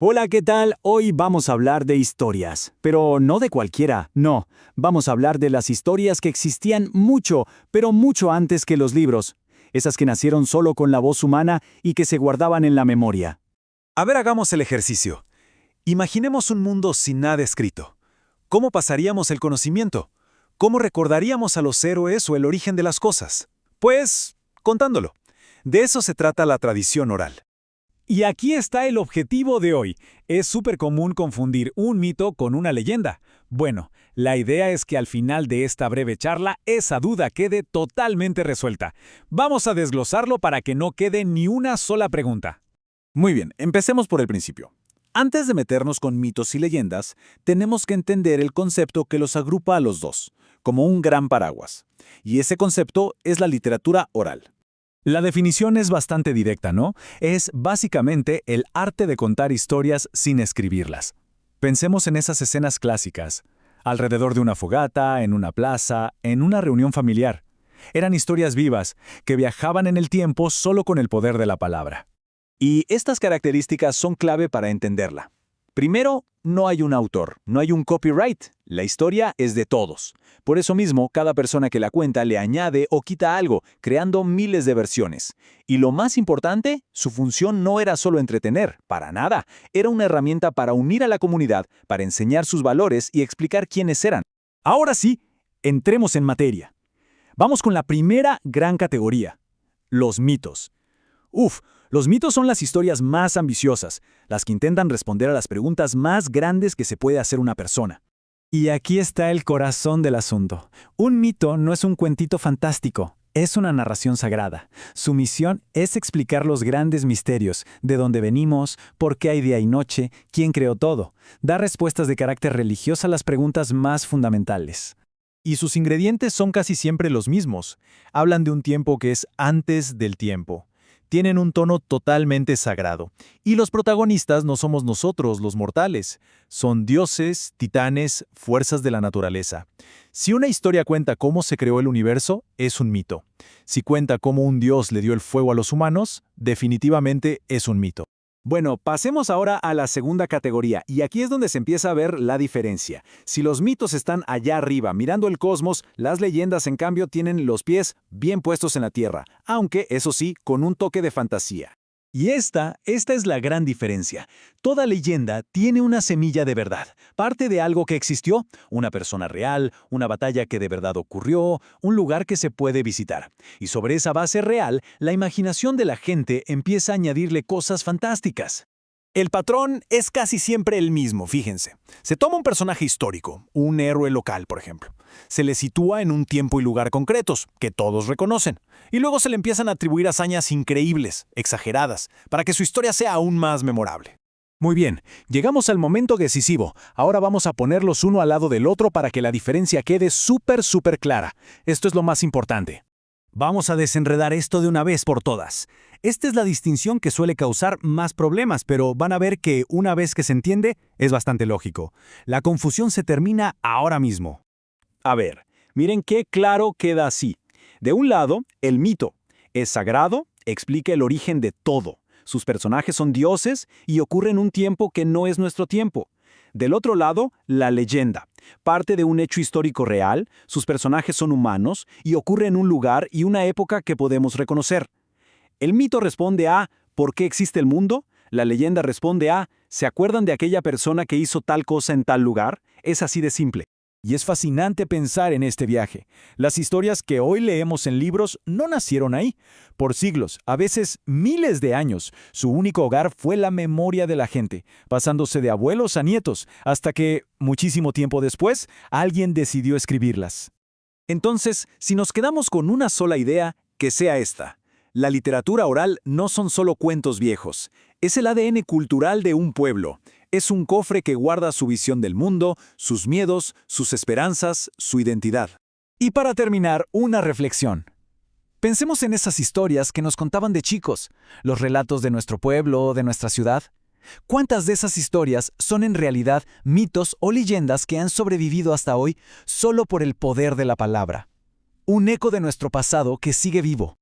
Hola, ¿qué tal? Hoy vamos a hablar de historias, pero no de cualquiera, no. Vamos a hablar de las historias que existían mucho, pero mucho antes que los libros. Esas que nacieron solo con la voz humana y que se guardaban en la memoria. A ver, hagamos el ejercicio. Imaginemos un mundo sin nada escrito. ¿Cómo pasaríamos el conocimiento? ¿Cómo recordaríamos a los héroes o el origen de las cosas? Pues, contándolo. De eso se trata la tradición oral. Y aquí está el objetivo de hoy. Es súper común confundir un mito con una leyenda. Bueno, la idea es que al final de esta breve charla esa duda quede totalmente resuelta. Vamos a desglosarlo para que no quede ni una sola pregunta. Muy bien, empecemos por el principio. Antes de meternos con mitos y leyendas, tenemos que entender el concepto que los agrupa a los dos, como un gran paraguas. Y ese concepto es la literatura oral. La definición es bastante directa, ¿no? Es básicamente el arte de contar historias sin escribirlas. Pensemos en esas escenas clásicas, alrededor de una fogata, en una plaza, en una reunión familiar. Eran historias vivas, que viajaban en el tiempo solo con el poder de la palabra. Y estas características son clave para entenderla. Primero, no hay un autor, no hay un copyright. La historia es de todos. Por eso mismo, cada persona que la cuenta le añade o quita algo, creando miles de versiones. Y lo más importante, su función no era solo entretener, para nada. Era una herramienta para unir a la comunidad, para enseñar sus valores y explicar quiénes eran. Ahora sí, entremos en materia. Vamos con la primera gran categoría, los mitos. Los mitos son las historias más ambiciosas, las que intentan responder a las preguntas más grandes que se puede hacer una persona. Y aquí está el corazón del asunto. Un mito no es un cuentito fantástico, es una narración sagrada. Su misión es explicar los grandes misterios, de dónde venimos, por qué hay día y noche, quién creó todo. Da respuestas de carácter religioso a las preguntas más fundamentales. Y sus ingredientes son casi siempre los mismos. Hablan de un tiempo que es antes del tiempo. Tienen un tono totalmente sagrado. Y los protagonistas no somos nosotros, los mortales. Son dioses, titanes, fuerzas de la naturaleza. Si una historia cuenta cómo se creó el universo, es un mito. Si cuenta cómo un dios le dio el fuego a los humanos, definitivamente es un mito. Bueno, pasemos ahora a la segunda categoría, y aquí es donde se empieza a ver la diferencia. Si los mitos están allá arriba, mirando el cosmos, las leyendas, en cambio, tienen los pies bien puestos en la tierra, aunque, eso sí, con un toque de fantasía. Y esta es la gran diferencia. Toda leyenda tiene una semilla de verdad, parte de algo que existió, una persona real, una batalla que de verdad ocurrió, un lugar que se puede visitar. Y sobre esa base real, la imaginación de la gente empieza a añadirle cosas fantásticas. El patrón es casi siempre el mismo, fíjense. Se toma un personaje histórico, un héroe local, por ejemplo. Se le sitúa en un tiempo y lugar concretos, que todos reconocen. Y luego se le empiezan a atribuir hazañas increíbles, exageradas, para que su historia sea aún más memorable. Muy bien, llegamos al momento decisivo. Ahora vamos a ponerlos uno al lado del otro para que la diferencia quede súper clara. Esto es lo más importante. Vamos a desenredar esto de una vez por todas. Esta es la distinción que suele causar más problemas, pero van a ver que una vez que se entiende, es bastante lógico. La confusión se termina ahora mismo. A ver, miren qué claro queda así. De un lado, el mito. Es sagrado, explica el origen de todo. Sus personajes son dioses y ocurre en un tiempo que no es nuestro tiempo. Del otro lado, la leyenda. Parte de un hecho histórico real, sus personajes son humanos y ocurre en un lugar y una época que podemos reconocer. El mito responde a ¿por qué existe el mundo? La leyenda responde a ¿se acuerdan de aquella persona que hizo tal cosa en tal lugar? Es así de simple. Y es fascinante pensar en este viaje. Las historias que hoy leemos en libros no nacieron ahí. Por siglos, a veces miles de años, su único hogar fue la memoria de la gente, pasándose de abuelos a nietos, hasta que, muchísimo tiempo después, alguien decidió escribirlas. Entonces, si nos quedamos con una sola idea, que sea esta. La literatura oral no son solo cuentos viejos. Es el ADN cultural de un pueblo. Es un cofre que guarda su visión del mundo, sus miedos, sus esperanzas, su identidad. Y para terminar, una reflexión. Pensemos en esas historias que nos contaban de chicos, los relatos de nuestro pueblo, de nuestra ciudad. ¿Cuántas de esas historias son en realidad mitos o leyendas que han sobrevivido hasta hoy solo por el poder de la palabra? Un eco de nuestro pasado que sigue vivo.